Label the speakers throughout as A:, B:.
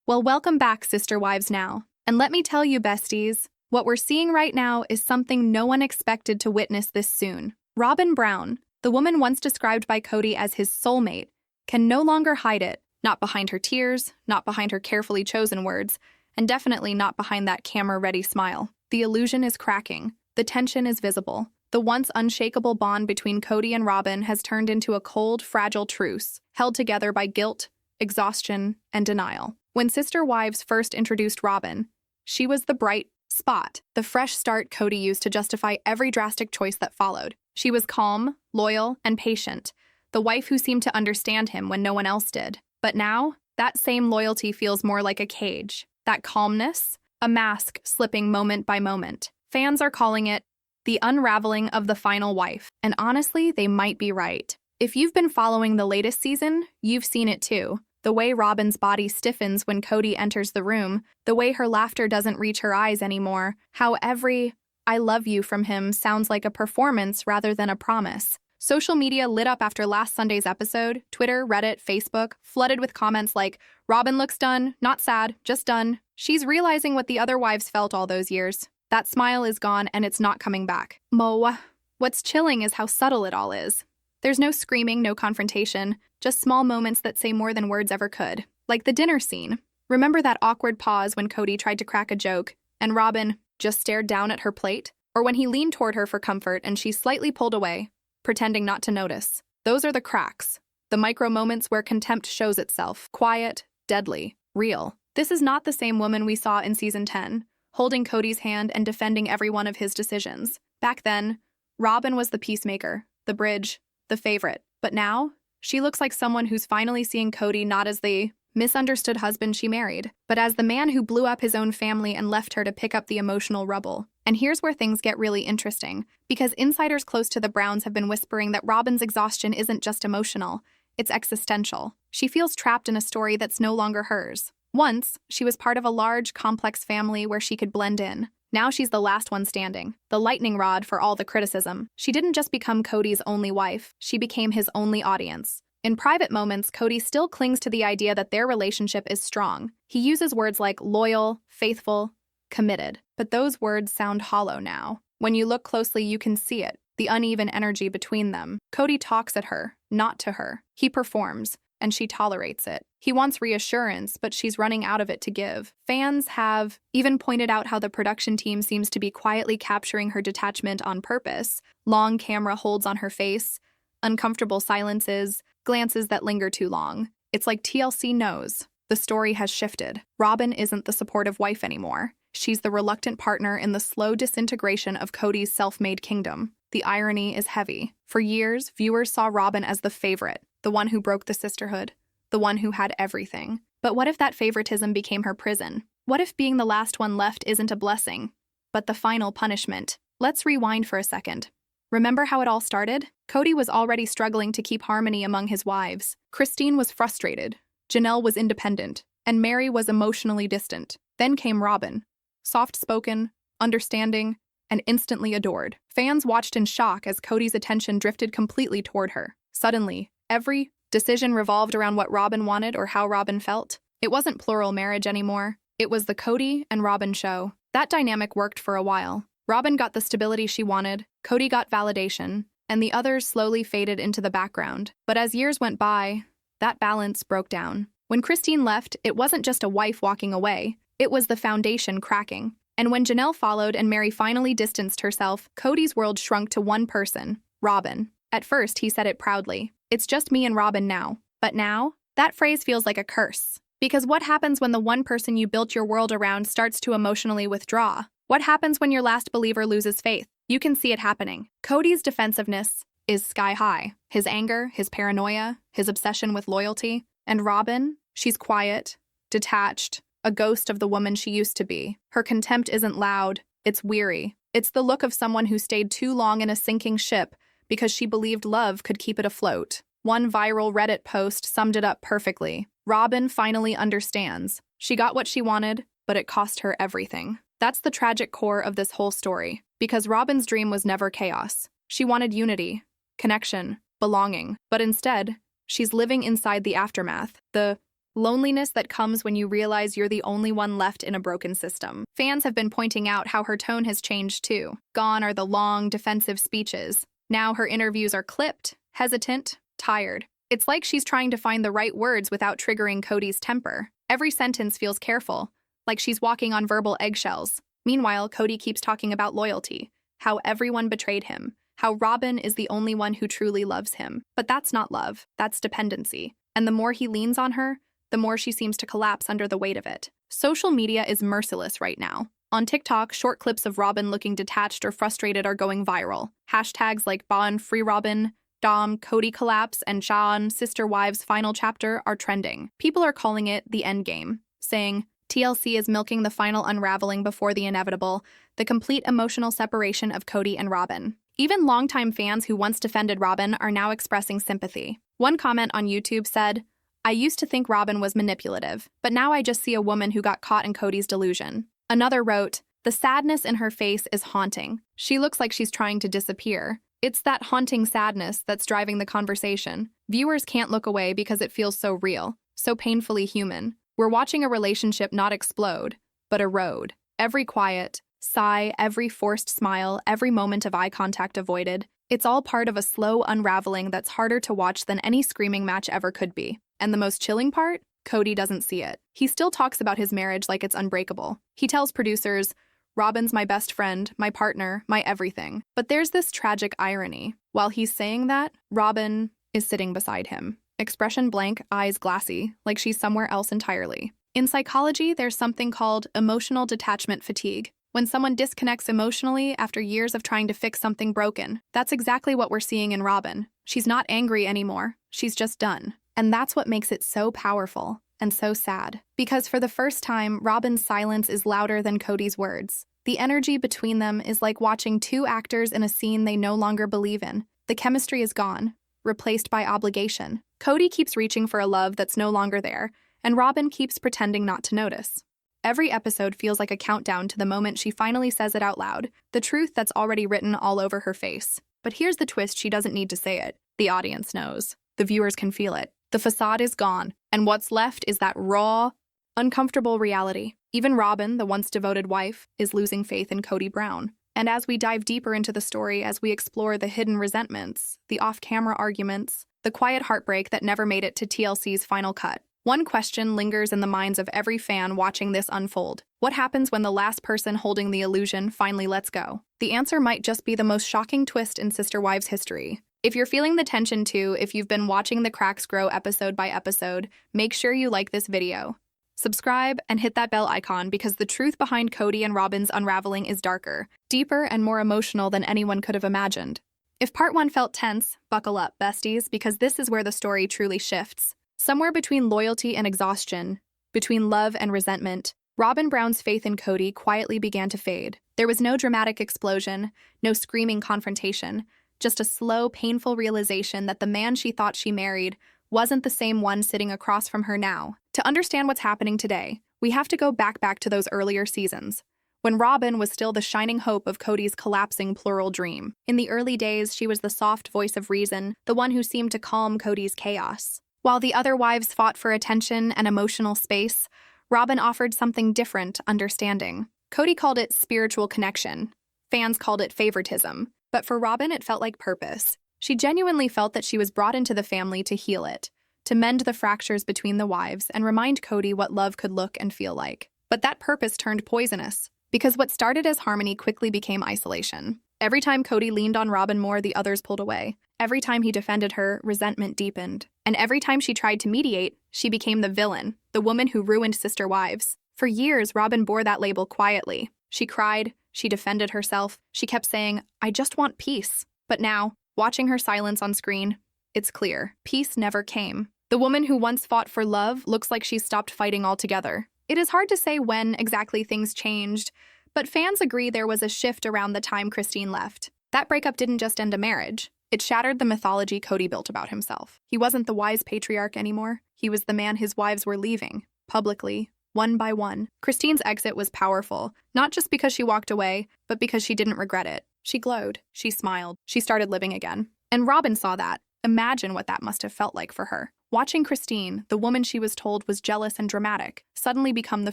A: Well, welcome back, Sister Wives Now. And let me tell you, besties, what we're seeing right now is something no one expected to witness this soon. Robyn Brown, the woman once described by Kody as his soulmate, can no longer hide it. Not behind her tears, not behind her carefully chosen words, and definitely not behind that camera-ready smile. The illusion is cracking. The tension is visible. The once unshakable bond between Kody and Robyn has turned into a cold, fragile truce, held together by guilt, exhaustion, and denial. When Sister Wives first introduced Robyn, she was the bright spot, the fresh start Kody used to justify every drastic choice that followed. She was calm, loyal, and patient, the wife who seemed to understand him when no one else did. But now, that same loyalty feels more like a cage. That calmness, a mask slipping moment by moment. Fans are calling it the unraveling of the final wife. And honestly, they might be right. If you've been following the latest season, you've seen it too. The way Robyn's body stiffens when Kody enters the room, the way her laughter doesn't reach her eyes anymore, how every "I love you" from him sounds like a performance rather than a promise. Social media lit up after last Sunday's episode. Twitter, Reddit, Facebook, flooded with comments like, "Robyn looks done, not sad, just done." She's realizing what the other wives felt all those years. That smile is gone and it's not coming back. What's chilling is how subtle it all is. There's no screaming, no confrontation, just small moments that say more than words ever could. Like the dinner scene. Remember that awkward pause when Kody tried to crack a joke and Robyn just stared down at her plate? Or when he leaned toward her for comfort and she slightly pulled away, pretending not to notice? Those are the cracks. The micro moments where contempt shows itself. Quiet, deadly, real. This is not the same woman we saw in season 10, holding Kody's hand and defending every one of his decisions. Back then, Robyn was the peacemaker, the bridge, the favorite. But now, she looks like someone who's finally seeing Kody not as the misunderstood husband she married, but as the man who blew up his own family and left her to pick up the emotional rubble. And here's where things get really interesting, because insiders close to the Browns have been whispering that Robyn's exhaustion isn't just emotional, it's existential. She feels trapped in a story that's no longer hers. Once, she was part of a large, complex family where she could blend in. Now she's the last one standing, the lightning rod for all the criticism. She didn't just become Kody's only wife, she became his only audience. In private moments, Kody still clings to the idea that their relationship is strong. He uses words like loyal, faithful, committed. But those words sound hollow now. When you look closely, you can see it, the uneven energy between them. Kody talks at her, not to her. He performs, and she tolerates it. He wants reassurance, but she's running out of it to give. Fans have even pointed out how the production team seems to be quietly capturing her detachment on purpose. Long camera holds on her face, uncomfortable silences, glances that linger too long. It's like TLC knows. The story has shifted. Robyn isn't the supportive wife anymore. She's the reluctant partner in the slow disintegration of Kody's self-made kingdom. The irony is heavy. For years, viewers saw Robyn as the favorite, the one who broke the sisterhood, the one who had everything. But what if that favoritism became her prison? What if being the last one left isn't a blessing, but the final punishment? Let's rewind for a second. Remember how it all started? Kody was already struggling to keep harmony among his wives. Christine was frustrated, Janelle was independent, and Mary was emotionally distant. Then came Robyn, soft-spoken, understanding, and instantly adored. Fans watched in shock as Kody's attention drifted completely toward her. Suddenly, every decision revolved around what Robyn wanted or how Robyn felt. It wasn't plural marriage anymore. It was the Kody and Robyn show. That dynamic worked for a while. Robyn got the stability she wanted, Kody got validation, and the others slowly faded into the background. But as years went by, that balance broke down. When Christine left, it wasn't just a wife walking away, it was the foundation cracking. And when Janelle followed and Mary finally distanced herself, Kody's world shrunk to one person, Robyn. At first, he said it proudly. "It's just me and Robyn now." But now, that phrase feels like a curse. Because what happens when the one person you built your world around starts to emotionally withdraw? What happens when your last believer loses faith? You can see it happening. Kody's defensiveness is sky high. His anger, his paranoia, his obsession with loyalty. And Robyn, she's quiet, detached, a ghost of the woman she used to be. Her contempt isn't loud, it's weary. It's the look of someone who stayed too long in a sinking ship because she believed love could keep it afloat. One viral Reddit post summed it up perfectly. Robyn finally understands. She got what she wanted, but it cost her everything. That's the tragic core of this whole story, because Robyn's dream was never chaos. She wanted unity, connection, belonging, but instead, she's living inside the aftermath, the Loneliness that comes when you realize you're the only one left in a broken system. Fans have been pointing out how her tone has changed too. Gone are the long, defensive speeches. Now her interviews are clipped, hesitant, tired. It's like she's trying to find the right words without triggering Kody's temper. Every sentence feels careful, like she's walking on verbal eggshells. Meanwhile, Kody keeps talking about loyalty, how everyone betrayed him, how Robyn is the only one who truly loves him. But that's not love, that's dependency. And the more he leans on her, the more she seems to collapse under the weight of it. Social media is merciless right now. On TikTok, short clips of Robyn looking detached or frustrated are going viral. Hashtags like Bon Free Robyn, Dom, Kody Collapse, and Sean, Sister Wives Final Chapter are trending. People are calling it the endgame, saying, TLC is milking the final unraveling before the inevitable, the complete emotional separation of Kody and Robyn. Even longtime fans who once defended Robyn are now expressing sympathy. One comment on YouTube said, I used to think Robyn was manipulative, but now I just see a woman who got caught in Kody's delusion. Another wrote, the sadness in her face is haunting. She looks like she's trying to disappear. It's that haunting sadness that's driving the conversation. Viewers can't look away because it feels so real, so painfully human. We're watching a relationship not explode, but erode. Every quiet sigh, every forced smile, every moment of eye contact avoided. It's all part of a slow unraveling that's harder to watch than any screaming match ever could be. And the most chilling part? Kody doesn't see it. He still talks about his marriage like it's unbreakable. He tells producers, Robyn's my best friend, my partner, my everything. But there's this tragic irony. While he's saying that, Robyn is sitting beside him. Expression blank, eyes glassy, like she's somewhere else entirely. In psychology, there's something called emotional detachment fatigue. When someone disconnects emotionally after years of trying to fix something broken, that's exactly what we're seeing in Robyn. She's not angry anymore. She's just done. And that's what makes it so powerful and so sad. Because for the first time, Robyn's silence is louder than Kody's words. The energy between them is like watching two actors in a scene they no longer believe in. The chemistry is gone, replaced by obligation. Kody keeps reaching for a love that's no longer there, and Robyn keeps pretending not to notice. Every episode feels like a countdown to the moment she finally says it out loud, the truth that's already written all over her face. But here's the twist, she doesn't need to say it. The audience knows. The viewers can feel it. The facade is gone, and what's left is that raw, uncomfortable reality. Even Robyn, the once devoted wife, is losing faith in Kody Brown. And as we dive deeper into the story, as we explore the hidden resentments, the off-camera arguments, the quiet heartbreak that never made it to TLC's final cut, one question lingers in the minds of every fan watching this unfold. What happens when the last person holding the illusion finally lets go? The answer might just be the most shocking twist in Sister Wives history. If you're feeling the tension too, if you've been watching the cracks grow episode by episode, make sure you like this video. Subscribe and hit that bell icon because the truth behind Kody and Robyn's unraveling is darker, deeper, and more emotional than anyone could have imagined. If part 1 felt tense, buckle up, besties, because this is where the story truly shifts. Somewhere between loyalty and exhaustion, between love and resentment, Robyn Brown's faith in Kody quietly began to fade. There was no dramatic explosion, no screaming confrontation, just a slow, painful realization that the man she thought she married wasn't the same one sitting across from her now. To understand what's happening today, we have to go back to those earlier seasons, when Robyn was still the shining hope of Kody's collapsing plural dream. In the early days, she was the soft voice of reason, the one who seemed to calm Kody's chaos. While the other wives fought for attention and emotional space, Robyn offered something different, understanding. Kody called it spiritual connection. Fans called it favoritism. But for Robyn, it felt like purpose. She genuinely felt that she was brought into the family to heal it, to mend the fractures between the wives and remind Kody what love could look and feel like. But that purpose turned poisonous, because what started as harmony quickly became isolation. Every time Kody leaned on Robyn more, the others pulled away. Every time he defended her, resentment deepened. And every time she tried to mediate, she became the villain, the woman who ruined Sister Wives. For years, Robyn bore that label quietly. She cried, she defended herself, she kept saying, I just want peace. But now, watching her silence on screen, it's clear. Peace never came. The woman who once fought for love looks like she's stopped fighting altogether. It is hard to say when exactly things changed, but fans agree there was a shift around the time Christine left. That breakup didn't just end a marriage. It shattered the mythology Kody built about himself. He wasn't the wise patriarch anymore. He was the man his wives were leaving, publicly, one by one. Christine's exit was powerful, not just because she walked away, but because she didn't regret it. She glowed. She smiled. She started living again. And Robyn saw that. Imagine what that must have felt like for her. watching Christine, the woman she was told was jealous and dramatic, suddenly become the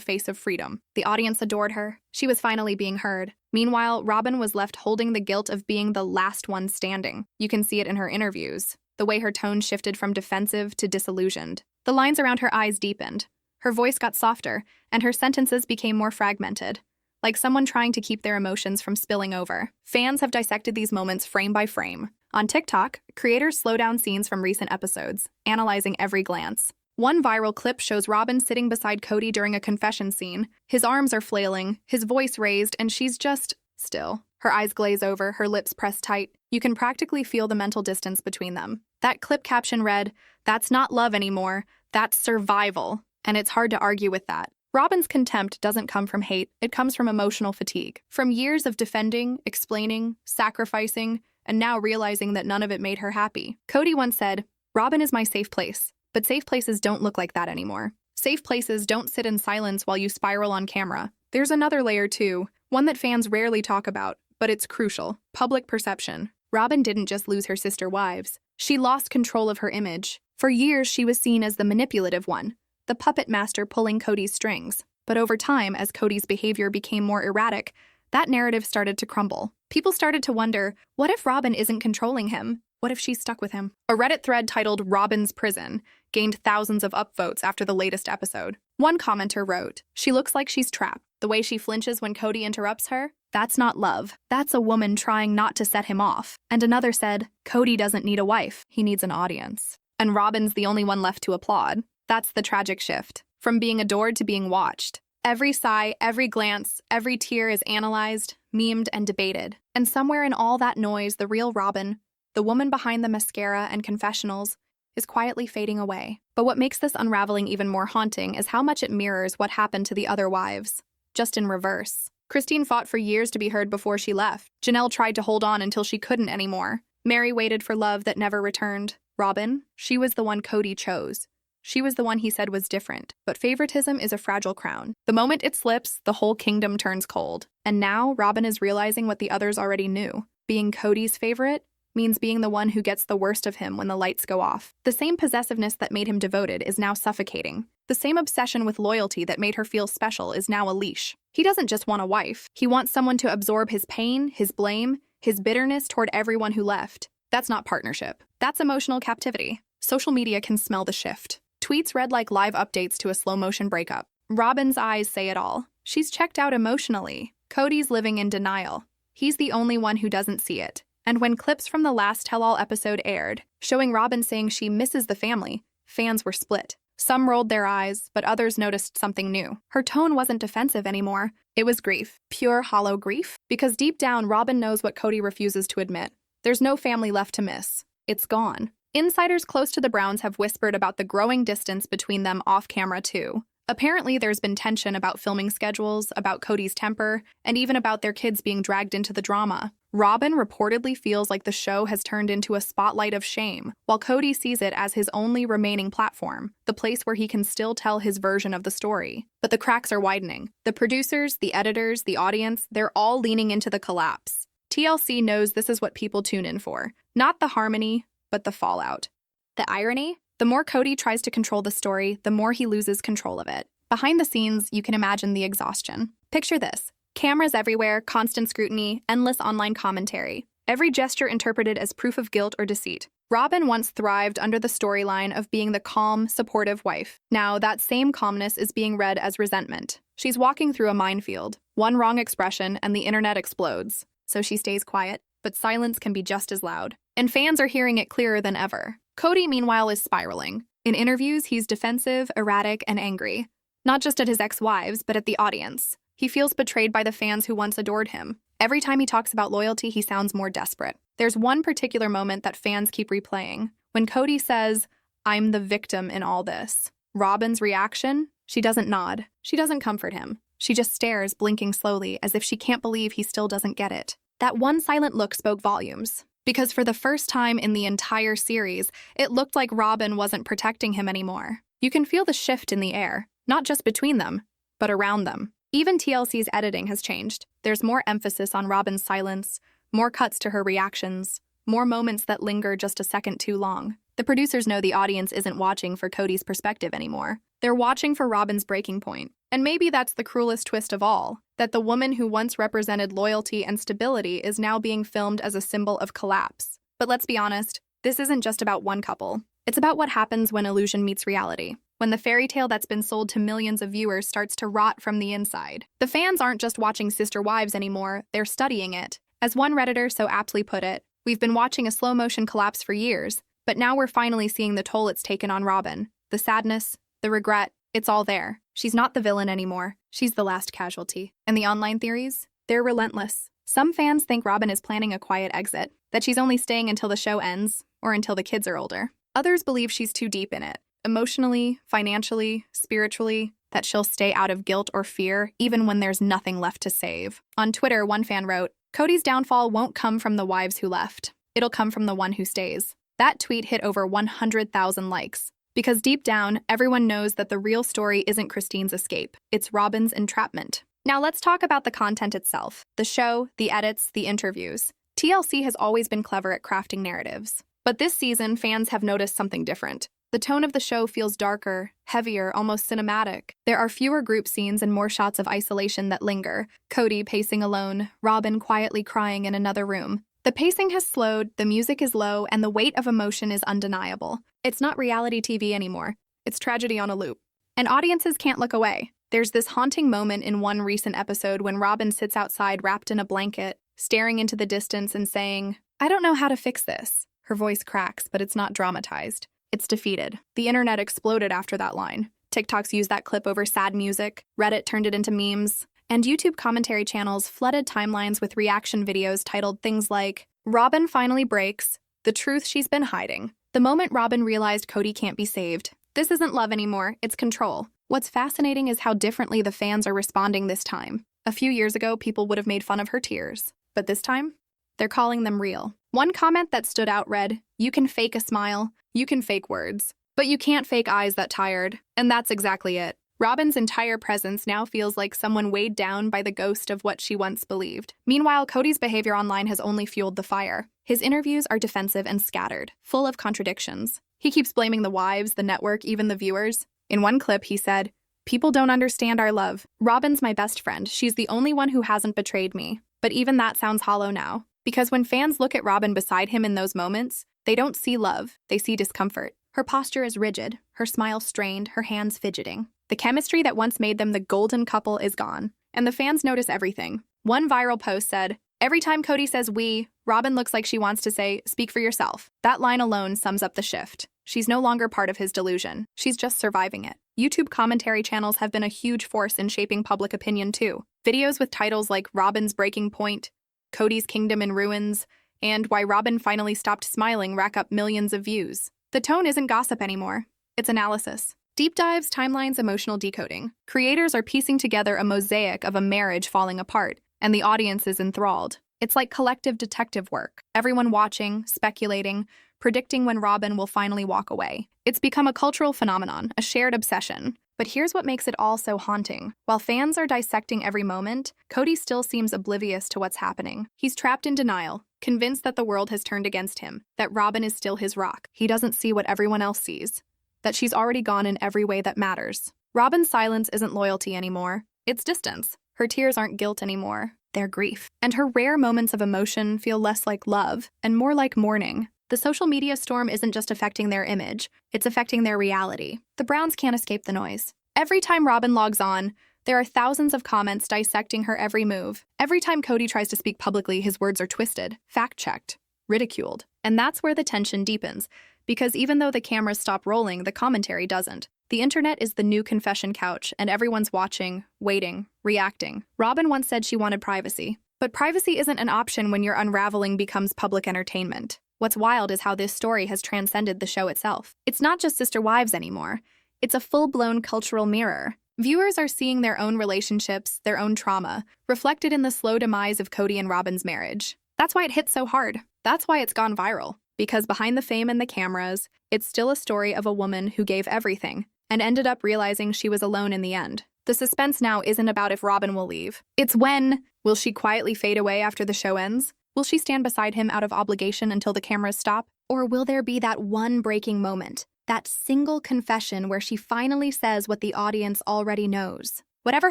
A: face of freedom. The audience adored her. She was finally being heard. Meanwhile, Robyn was left holding the guilt of being the last one standing. You can see it in her interviews, the way her tone shifted from defensive to disillusioned. The lines around her eyes deepened. Her voice got softer, and her sentences became more fragmented, like someone trying to keep their emotions from spilling over. Fans have dissected these moments frame by frame. On TikTok, creators slow down scenes from recent episodes, analyzing every glance. One viral clip shows Robyn sitting beside Kody during a confession scene. His arms are flailing, his voice raised, and she's just still. Her eyes glaze over, her lips pressed tight. You can practically feel the mental distance between them. That clip caption read, "That's not love anymore, that's survival." And it's hard to argue with that. Robyn's contempt doesn't come from hate, it comes from emotional fatigue. From years of defending, explaining, sacrificing, and now realizing that none of it made her happy. Kody once said, "Robyn is my safe place." But safe places don't look like that anymore. Safe places don't sit in silence while you spiral on camera. There's another layer too, one that fans rarely talk about, but it's crucial. Public perception. Robyn didn't just lose her sister wives. She lost control of her image. For years, she was seen as the manipulative one, the puppet master pulling Kody's strings. But over time, as Kody's behavior became more erratic, that narrative started to crumble. People started to wonder, what if Robyn isn't controlling him? What if she's stuck with him? A Reddit thread titled "Robyn's Prison" gained thousands of upvotes after the latest episode. One commenter wrote, "She looks like she's trapped. The way she flinches when Kody interrupts her, that's not love. That's a woman trying not to set him off." And another said, "Kody doesn't need a wife. He needs an audience." And Robyn's the only one left to applaud. That's the tragic shift. From being adored to being watched. Every sigh, every glance, every tear is analyzed, memed, and debated. And somewhere in all that noise, the real Robyn, the woman behind the mascara and confessionals, is quietly fading away. But what makes this unraveling even more haunting is how much it mirrors what happened to the other wives, just in reverse. Christine fought for years to be heard before she left. Janelle tried to hold on until she couldn't anymore. Mary waited for love that never returned. Robyn, she was the one Kody chose. She was the one he said was different. But favoritism is a fragile crown. The moment it slips, the whole kingdom turns cold. And now, Robyn is realizing what the others already knew. Being Kody's favorite means being the one who gets the worst of him when the lights go off. The same possessiveness that made him devoted is now suffocating. The same obsession with loyalty that made her feel special is now a leash. He doesn't just want a wife. He wants someone to absorb his pain, his blame, his bitterness toward everyone who left. That's not partnership. That's emotional captivity. Social media can smell the shift. Tweets read like live updates to a slow-motion breakup. Robyn's eyes say it all. She's checked out emotionally. Kody's living in denial. He's the only one who doesn't see it. And when clips from the last tell-all episode aired, showing Robyn saying she misses the family, fans were split. Some rolled their eyes, but others noticed something new. Her tone wasn't defensive anymore. It was grief. Pure, hollow grief. Because deep down, Robyn knows what Kody refuses to admit. There's no family left to miss. It's gone. Insiders close to the Browns have whispered about the growing distance between them off-camera, too. Apparently, there's been tension about filming schedules, about Kody's temper, and even about their kids being dragged into the drama. Robyn reportedly feels like the show has turned into a spotlight of shame, while Kody sees it as his only remaining platform, the place where he can still tell his version of the story. But the cracks are widening. The producers, the editors, the audience, they're all leaning into the collapse. TLC knows this is what people tune in for. Not the harmony, but the fallout. The irony? The more Kody tries to control the story, the more he loses control of it. Behind the scenes, you can imagine the exhaustion. Picture this. Cameras everywhere, constant scrutiny, endless online commentary. Every gesture interpreted as proof of guilt or deceit. Robyn once thrived under the storyline of being the calm, supportive wife. Now, that same calmness is being read as resentment. She's walking through a minefield. One wrong expression and the internet explodes. So she stays quiet, but silence can be just as loud. And fans are hearing it clearer than ever. Kody, meanwhile, is spiraling. In interviews, he's defensive, erratic, and angry. Not just at his ex-wives, but at the audience. He feels betrayed by the fans who once adored him. Every time he talks about loyalty, he sounds more desperate. There's one particular moment that fans keep replaying. When Kody says, "I'm the victim in all this." Robyn's reaction? She doesn't nod. She doesn't comfort him. She just stares, blinking slowly, as if she can't believe he still doesn't get it. That one silent look spoke volumes. Because for the first time in the entire series, it looked like Robyn wasn't protecting him anymore. You can feel the shift in the air, not just between them, but around them. Even TLC's editing has changed. There's more emphasis on Robyn's silence, more cuts to her reactions, more moments that linger just a second too long. The producers know the audience isn't watching for Kody's perspective anymore. They're watching for Robyn's breaking point. And maybe that's the cruelest twist of all, that the woman who once represented loyalty and stability is now being filmed as a symbol of collapse. But let's be honest, this isn't just about one couple. It's about what happens when illusion meets reality, when the fairy tale that's been sold to millions of viewers starts to rot from the inside. The fans aren't just watching Sister Wives anymore, they're studying it. As one Redditor so aptly put it, we've been watching a slow-motion collapse for years, but now we're finally seeing the toll it's taken on Robyn. The sadness, the regret, it's all there. She's not the villain anymore. She's the last casualty. And the online theories? They're relentless. Some fans think Robyn is planning a quiet exit, that she's only staying until the show ends, or until the kids are older. Others believe she's too deep in it, emotionally, financially, spiritually, that she'll stay out of guilt or fear, even when there's nothing left to save. On Twitter, one fan wrote, "Kody's downfall won't come from the wives who left. It'll come from the one who stays." That tweet hit over 100,000 likes. Because deep down, everyone knows that the real story isn't Christine's escape, it's Robyn's entrapment. Now let's talk about the content itself. The show, the edits, the interviews. TLC has always been clever at crafting narratives. But this season, fans have noticed something different. The tone of the show feels darker, heavier, almost cinematic. There are fewer group scenes and more shots of isolation that linger. Kody pacing alone, Robyn quietly crying in another room. The pacing has slowed, the music is low, and the weight of emotion is undeniable. It's not reality TV anymore. It's tragedy on a loop. And audiences can't look away. There's this haunting moment in one recent episode when Robyn sits outside wrapped in a blanket, staring into the distance and saying, "I don't know how to fix this." Her voice cracks, but it's not dramatized. It's defeated. The internet exploded after that line. TikToks used that clip over sad music, Reddit turned it into memes, and YouTube commentary channels flooded timelines with reaction videos titled things like, "Robyn finally breaks, the truth she's been hiding." The moment Robyn realized Kody can't be saved. This isn't love anymore, it's control. What's fascinating is how differently the fans are responding this time. A few years ago, people would have made fun of her tears. But this time, they're calling them real. One comment that stood out read, "You can fake a smile, you can fake words, but you can't fake eyes that tired." And that's exactly it. Robyn's entire presence now feels like someone weighed down by the ghost of what she once believed. Meanwhile, Kody's behavior online has only fueled the fire. His interviews are defensive and scattered, full of contradictions. He keeps blaming the wives, the network, even the viewers. In one clip, he said, "People don't understand our love. Robyn's my best friend. She's the only one who hasn't betrayed me." But even that sounds hollow now. Because when fans look at Robyn beside him in those moments, they don't see love, they see discomfort. Her posture is rigid, her smile strained, her hands fidgeting. The chemistry that once made them the golden couple is gone, and the fans notice everything. One viral post said, "Every time Kody says we, Robyn looks like she wants to say, 'Speak for yourself.'" That line alone sums up the shift. She's no longer part of his delusion. She's just surviving it. YouTube commentary channels have been a huge force in shaping public opinion too. Videos with titles like "Robyn's Breaking Point," "Kody's Kingdom in Ruins," and "Why Robyn Finally Stopped Smiling" rack up millions of views. The tone isn't gossip anymore. It's analysis. Deep dives, timelines, emotional decoding. Creators are piecing together a mosaic of a marriage falling apart, and the audience is enthralled. It's like collective detective work. Everyone watching, speculating, predicting when Robyn will finally walk away. It's become a cultural phenomenon, a shared obsession. But here's what makes it all so haunting. While fans are dissecting every moment, Kody still seems oblivious to what's happening. He's trapped in denial, convinced that the world has turned against him, that Robyn is still his rock. He doesn't see what everyone else sees, that she's already gone in every way that matters. Robyn's silence isn't loyalty anymore. It's distance. Her tears aren't guilt anymore. They're grief. And her rare moments of emotion feel less like love and more like mourning. The social media storm isn't just affecting their image, it's affecting their reality. The Browns can't escape the noise. Every time Robyn logs on, there are thousands of comments dissecting her every move. Every time Kody tries to speak publicly, his words are twisted, fact-checked, ridiculed. And that's where the tension deepens, because even though the cameras stop rolling, the commentary doesn't. The internet is the new confession couch, and everyone's watching, waiting, reacting. Robyn once said she wanted privacy. But privacy isn't an option when your unraveling becomes public entertainment. What's wild is how this story has transcended the show itself. It's not just Sister Wives anymore. It's a full-blown cultural mirror. Viewers are seeing their own relationships, their own trauma, reflected in the slow demise of Kody and Robyn's marriage. That's why it hits so hard. That's why it's gone viral. Because behind the fame and the cameras, it's still a story of a woman who gave everything and ended up realizing she was alone in the end. The suspense now isn't about if Robyn will leave. It's when. Will she quietly fade away after the show ends? Will she stand beside him out of obligation until the cameras stop? Or will there be that one breaking moment, that single confession where she finally says what the audience already knows? Whatever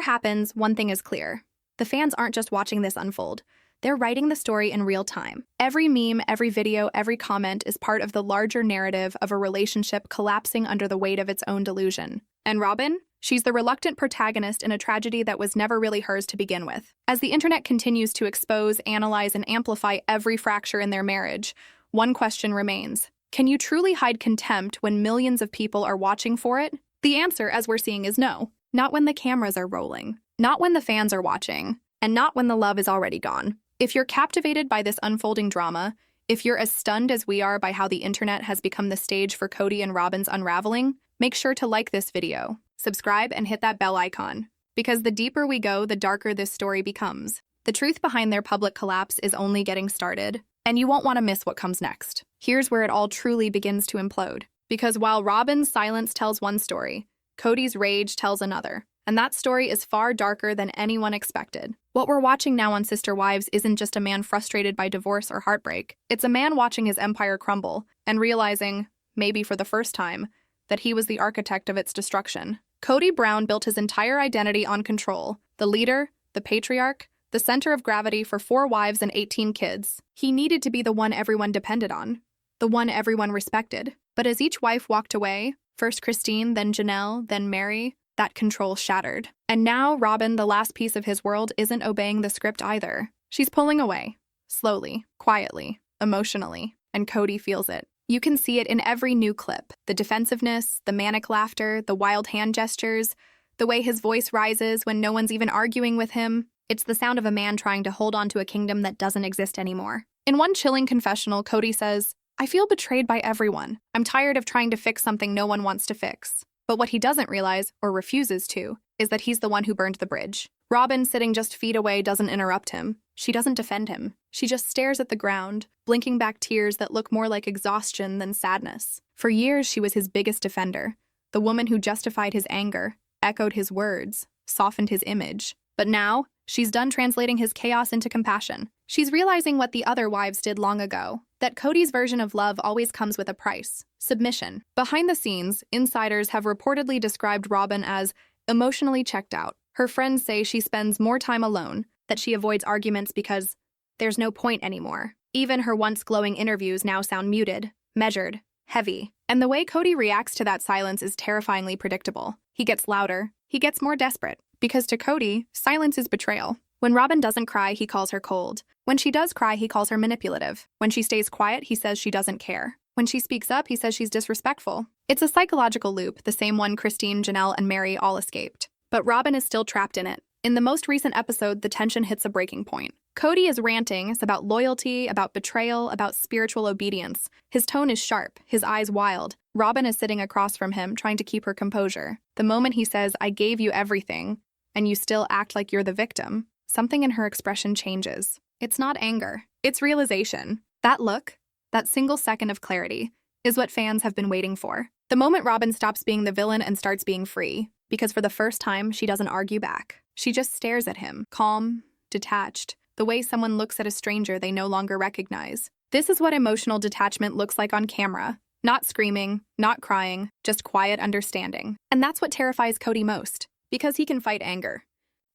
A: happens, one thing is clear. The fans aren't just watching this unfold. They're writing the story in real time. Every meme, every video, every comment is part of the larger narrative of a relationship collapsing under the weight of its own delusion. And Robyn? She's the reluctant protagonist in a tragedy that was never really hers to begin with. As the internet continues to expose, analyze, and amplify every fracture in their marriage, one question remains. Can you truly hide contempt when millions of people are watching for it? The answer, as we're seeing, is no. Not when the cameras are rolling. Not when the fans are watching. And not when the love is already gone. If you're captivated by this unfolding drama, if you're as stunned as we are by how the internet has become the stage for Kody and Robyn's unraveling, make sure to like this video, subscribe, and hit that bell icon. Because the deeper we go, the darker this story becomes. The truth behind their public collapse is only getting started, and you won't want to miss what comes next. Here's where it all truly begins to implode. Because while Robyn's silence tells one story, Kody's rage tells another. And that story is far darker than anyone expected. What we're watching now on Sister Wives isn't just a man frustrated by divorce or heartbreak. It's a man watching his empire crumble and realizing, maybe for the first time, that he was the architect of its destruction. Kody Brown built his entire identity on control, the leader, the patriarch, the center of gravity for 4 wives and 18 kids. He needed to be the one everyone depended on, the one everyone respected. But as each wife walked away, first Christine, then Janelle, then Mary, that control shattered. And now Robyn, the last piece of his world, isn't obeying the script either. She's pulling away, slowly, quietly, emotionally, and Kody feels it. You can see it in every new clip. The defensiveness, the manic laughter, the wild hand gestures, the way his voice rises when no one's even arguing with him. It's the sound of a man trying to hold on to a kingdom that doesn't exist anymore. In one chilling confessional, Kody says, "I feel betrayed by everyone. I'm tired of trying to fix something no one wants to fix." But what he doesn't realize, or refuses to, is that he's the one who burned the bridge. Robyn, sitting just feet away, doesn't interrupt him. She doesn't defend him. She just stares at the ground, blinking back tears that look more like exhaustion than sadness. For years, she was his biggest defender, the woman who justified his anger, echoed his words, softened his image. But now, she's done translating his chaos into compassion. She's realizing what the other wives did long ago, that Kody's version of love always comes with a price: submission. Behind the scenes, insiders have reportedly described Robyn as emotionally checked out. Her friends say she spends more time alone, that she avoids arguments because there's no point anymore. Even her once glowing interviews now sound muted, measured, heavy. And the way Kody reacts to that silence is terrifyingly predictable. He gets louder, he gets more desperate. Because to Kody, silence is betrayal. When Robyn doesn't cry, he calls her cold. When she does cry, he calls her manipulative. When she stays quiet, he says she doesn't care. When she speaks up, he says she's disrespectful. It's a psychological loop, the same one Christine, Janelle, and Mary all escaped. But Robyn is still trapped in it. In the most recent episode, the tension hits a breaking point. Kody is ranting. It's about loyalty, about betrayal, about spiritual obedience. His tone is sharp, his eyes wild. Robyn is sitting across from him, trying to keep her composure. The moment he says, "I gave you everything, and you still act like you're the victim," something in her expression changes. It's not anger, it's realization. That look, that single second of clarity, is what fans have been waiting for. The moment Robyn stops being the villain and starts being free, because for the first time, she doesn't argue back. She just stares at him, calm, detached, the way someone looks at a stranger they no longer recognize. This is what emotional detachment looks like on camera. Not screaming, not crying, just quiet understanding. And that's what terrifies Kody most, because he can fight anger.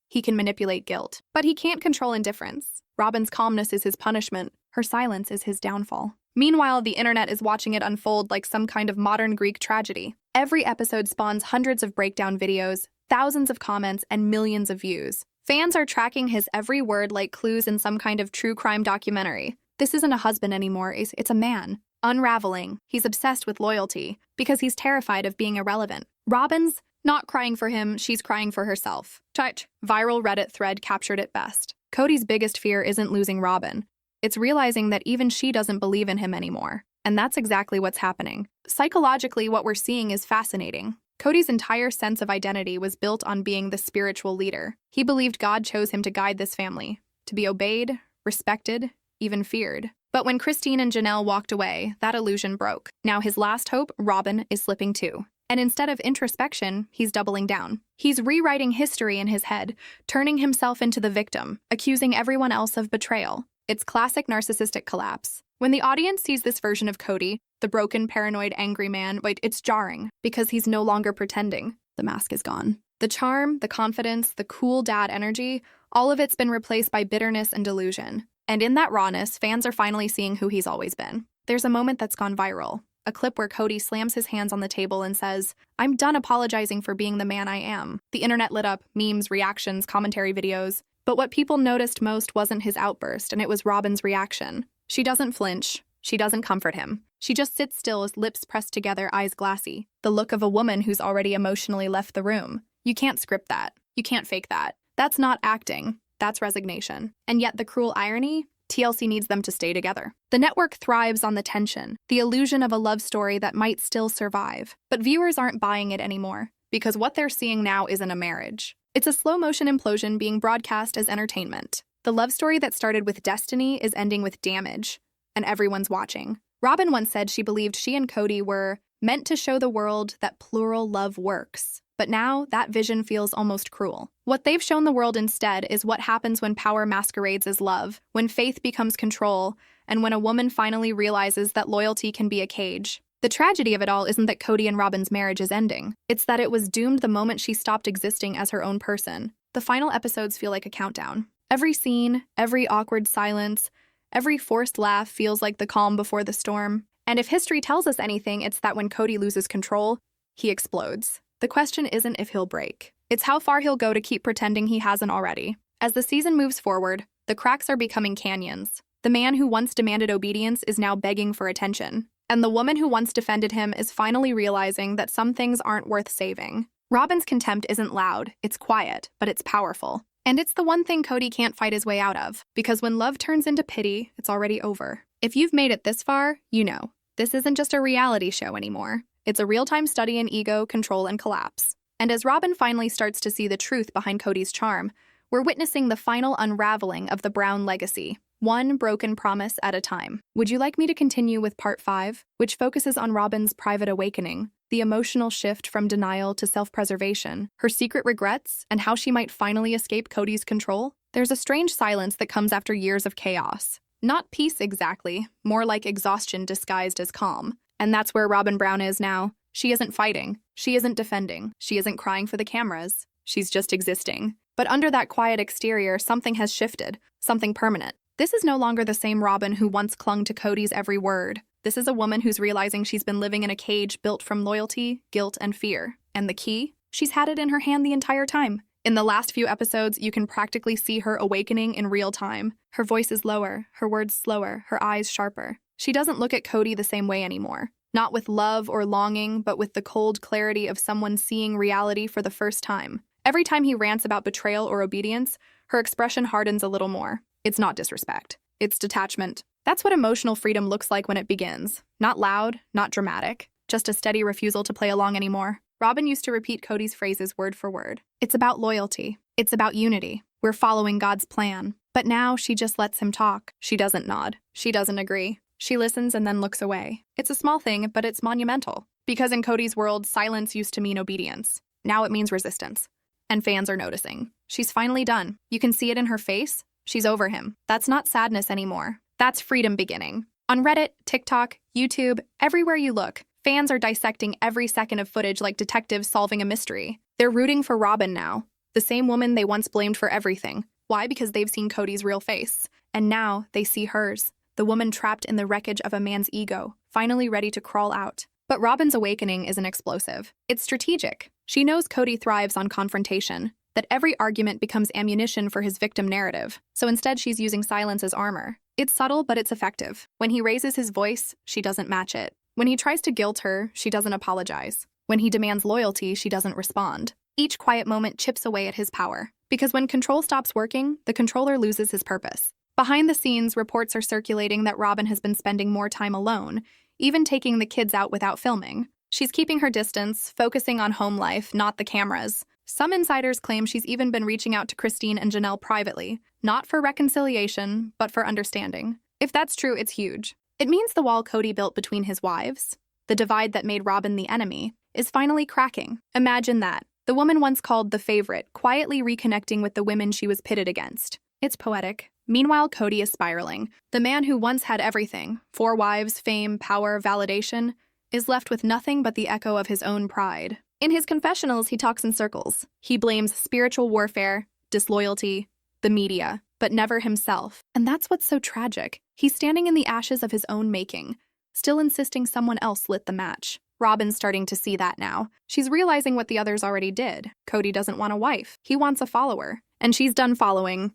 A: He can manipulate guilt, but he can't control indifference. Robyn's calmness is his punishment. Her silence is his downfall. Meanwhile, the internet is watching it unfold like some kind of modern Greek tragedy. Every episode spawns hundreds of breakdown videos, thousands of comments, and millions of views. Fans are tracking his every word like clues in some kind of true crime documentary. This isn't a husband anymore, it's a man. Unraveling. He's obsessed with loyalty, because he's terrified of being irrelevant. Robyn's not crying for him, she's crying for herself. Touch. Viral Reddit thread captured it best. Kody's biggest fear isn't losing Robyn. It's realizing that even she doesn't believe in him anymore. And that's exactly what's happening. Psychologically, what we're seeing is fascinating. Kody's entire sense of identity was built on being the spiritual leader. He believed God chose him to guide this family, to be obeyed, respected, even feared. But when Christine and Janelle walked away, that illusion broke. Now his last hope, Robyn, is slipping too. And instead of introspection, he's doubling down. He's rewriting history in his head, turning himself into the victim, accusing everyone else of betrayal. It's classic narcissistic collapse. When the audience sees this version of Kody, the broken, paranoid, angry man, it's jarring because he's no longer pretending. The mask is gone. The charm, the confidence, the cool dad energy, all of it's been replaced by bitterness and delusion. And in that rawness, fans are finally seeing who he's always been. There's a moment that's gone viral. A clip where Kody slams his hands on the table and says, "I'm done apologizing for being the man I am." The internet lit up, memes, reactions, commentary videos. But what people noticed most wasn't his outburst, and it was Robyn's reaction. She doesn't flinch. She doesn't comfort him. She just sits still as lips pressed together, eyes glassy. The look of a woman who's already emotionally left the room. You can't script that. You can't fake that. That's not acting. That's resignation. And yet the cruel irony? TLC needs them to stay together. The network thrives on the tension, the illusion of a love story that might still survive. But viewers aren't buying it anymore, because what they're seeing now isn't a marriage. It's a slow-motion implosion being broadcast as entertainment. The love story that started with destiny is ending with damage, and everyone's watching. Robyn once said she believed she and Kody were meant to show the world that plural love works. But now, that vision feels almost cruel. What they've shown the world instead is what happens when power masquerades as love, when faith becomes control, and when a woman finally realizes that loyalty can be a cage. The tragedy of it all isn't that Kody and Robyn's marriage is ending. It's that it was doomed the moment she stopped existing as her own person. The final episodes feel like a countdown. Every scene, every awkward silence, every forced laugh feels like the calm before the storm. And if history tells us anything, it's that when Kody loses control, he explodes. The question isn't if he'll break. It's how far he'll go to keep pretending he hasn't already. As the season moves forward, the cracks are becoming canyons. The man who once demanded obedience is now begging for attention. And the woman who once defended him is finally realizing that some things aren't worth saving. Robyn's contempt isn't loud, it's quiet, but it's powerful. And it's the one thing Kody can't fight his way out of, because when love turns into pity, it's already over. If you've made it this far, you know, this isn't just a reality show anymore. It's a real-time study in ego, control, and collapse. And as Robyn finally starts to see the truth behind Kody's charm, we're witnessing the final unraveling of the Brown legacy, one broken promise at a time. Would you like me to continue with part 5, which focuses on Robyn's private awakening, the emotional shift from denial to self-preservation, her secret regrets, and how she might finally escape Kody's control? There's a strange silence that comes after years of chaos. Not peace exactly, more like exhaustion disguised as calm. And that's where Robyn Brown is now. She isn't fighting. She isn't defending. She isn't crying for the cameras. She's just existing. But under that quiet exterior, something has shifted, something permanent. This is no longer the same Robyn who once clung to Kody's every word. This is a woman who's realizing she's been living in a cage built from loyalty, guilt, and fear. And the key? She's had it in her hand the entire time. In the last few episodes, you can practically see her awakening in real time. Her voice is lower, her words slower, her eyes sharper. She doesn't look at Kody the same way anymore. Not with love or longing, but with the cold clarity of someone seeing reality for the first time. Every time he rants about betrayal or obedience, her expression hardens a little more. It's not disrespect. It's detachment. That's what emotional freedom looks like when it begins. Not loud, not dramatic, just a steady refusal to play along anymore. Robyn used to repeat Kody's phrases word for word. It's about loyalty. It's about unity. We're following God's plan. But now she just lets him talk. She doesn't nod. She doesn't agree. She listens and then looks away. It's a small thing, but it's monumental. Because in Kody's world, silence used to mean obedience. Now it means resistance. And fans are noticing. She's finally done. You can see it in her face. She's over him. That's not sadness anymore. That's freedom beginning. On Reddit, TikTok, YouTube, everywhere you look, fans are dissecting every second of footage like detectives solving a mystery. They're rooting for Robyn now, the same woman they once blamed for everything. Why? Because they've seen Kody's real face. And now they see hers. The woman trapped in the wreckage of a man's ego, finally ready to crawl out. But Robyn's awakening isn't explosive. It's strategic. She knows Kody thrives on confrontation, that every argument becomes ammunition for his victim narrative. So instead, she's using silence as armor. It's subtle, but it's effective. When he raises his voice, she doesn't match it. When he tries to guilt her, she doesn't apologize. When he demands loyalty, she doesn't respond. Each quiet moment chips away at his power. Because when control stops working, the controller loses his purpose. Behind the scenes, reports are circulating that Robyn has been spending more time alone, even taking the kids out without filming. She's keeping her distance, focusing on home life, not the cameras. Some insiders claim she's even been reaching out to Christine and Janelle privately, not for reconciliation, but for understanding. If that's true, it's huge. It means the wall Kody built between his wives, the divide that made Robyn the enemy, is finally cracking. Imagine that. The woman once called the favorite, quietly reconnecting with the women she was pitted against. It's poetic, Meanwhile, Kody is spiraling. The man who once had everything, 4 wives, fame, power, validation, is left with nothing but the echo of his own pride. In his confessionals, he talks in circles. He blames spiritual warfare, disloyalty, the media, but never himself. And that's what's so tragic. He's standing in the ashes of his own making, still insisting someone else lit the match. Robyn's starting to see that now. She's realizing what the others already did. Kody doesn't want a wife. He wants a follower. And she's done following.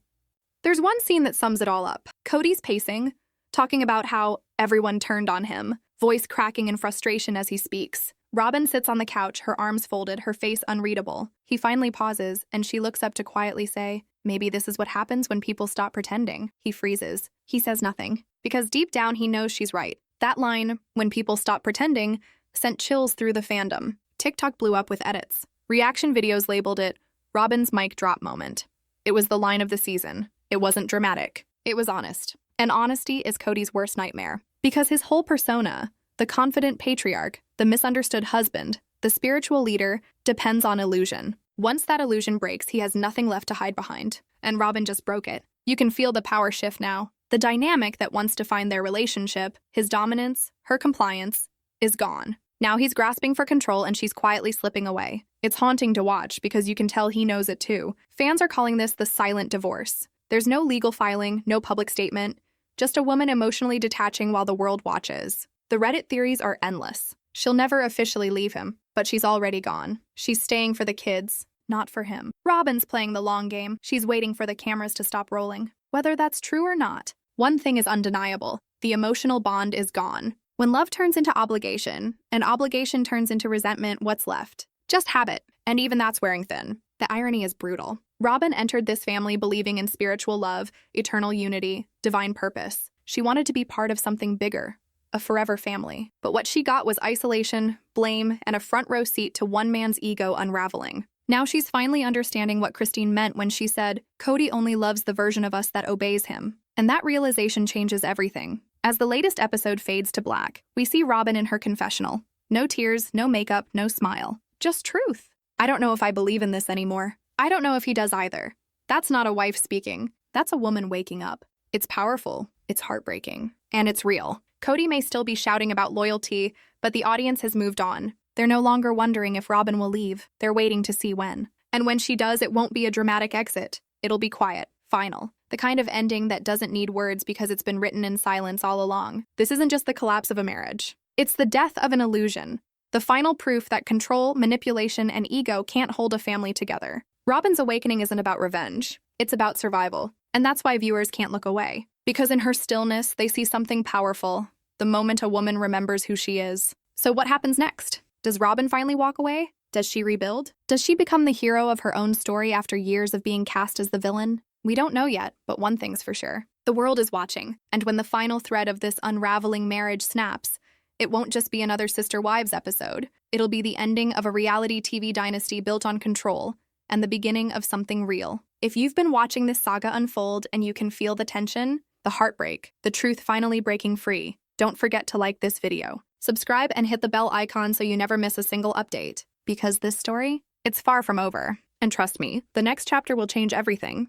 A: There's one scene that sums it all up. Kody's pacing, talking about how everyone turned on him, voice cracking in frustration as he speaks. Robyn sits on the couch, her arms folded, her face unreadable. He finally pauses, and she looks up to quietly say, "Maybe this is what happens when people stop pretending." He freezes. He says nothing, because deep down he knows she's right. That line, "when people stop pretending," sent chills through the fandom. TikTok blew up with edits. Reaction videos labeled it Robyn's mic drop moment. It was the line of the season. It wasn't dramatic. It was honest. And honesty is Kody's worst nightmare. Because his whole persona, the confident patriarch, the misunderstood husband, the spiritual leader, depends on illusion. Once that illusion breaks, he has nothing left to hide behind. And Robyn just broke it. You can feel the power shift now. The dynamic that once defined their relationship, his dominance, her compliance, is gone. Now he's grasping for control and she's quietly slipping away. It's haunting to watch because you can tell he knows it too. Fans are calling this the silent divorce. There's no legal filing, no public statement, just a woman emotionally detaching while the world watches. The Reddit theories are endless. She'll never officially leave him, but she's already gone. She's staying for the kids, not for him. Robyn's playing the long game. She's waiting for the cameras to stop rolling. Whether that's true or not, one thing is undeniable. The emotional bond is gone. When love turns into obligation, and obligation turns into resentment, what's left? Just habit, and even that's wearing thin. The irony is brutal. Robyn entered this family believing in spiritual love, eternal unity, divine purpose. She wanted to be part of something bigger, a forever family. But what she got was isolation, blame, and a front row seat to one man's ego unraveling. Now she's finally understanding what Christine meant when she said, "Kody only loves the version of us that obeys him." And that realization changes everything. As the latest episode fades to black, we see Robyn in her confessional. No tears, no makeup, no smile. Just truth. "I don't know if I believe in this anymore. I don't know if he does either." That's not a wife speaking. That's a woman waking up. It's powerful, it's heartbreaking, and it's real. Kody may still be shouting about loyalty, but the audience has moved on. They're no longer wondering if Robyn will leave. They're waiting to see when. And when she does, it won't be a dramatic exit. It'll be quiet, final. The kind of ending that doesn't need words because it's been written in silence all along. This isn't just the collapse of a marriage. It's the death of an illusion. The final proof that control, manipulation, and ego can't hold a family together. Robyn's awakening isn't about revenge. It's about survival. And that's why viewers can't look away. Because in her stillness, they see something powerful. The moment a woman remembers who she is. So what happens next? Does Robyn finally walk away? Does she rebuild? Does she become the hero of her own story after years of being cast as the villain? We don't know yet, but one thing's for sure. The world is watching, and when the final thread of this unraveling marriage snaps, it won't just be another Sister Wives episode. It'll be the ending of a reality TV dynasty built on control, and the beginning of something real. If you've been watching this saga unfold and you can feel the tension, the heartbreak, the truth finally breaking free, don't forget to like this video. Subscribe and hit the bell icon so you never miss a single update. Because this story, it's far from over. And trust me, the next chapter will change everything.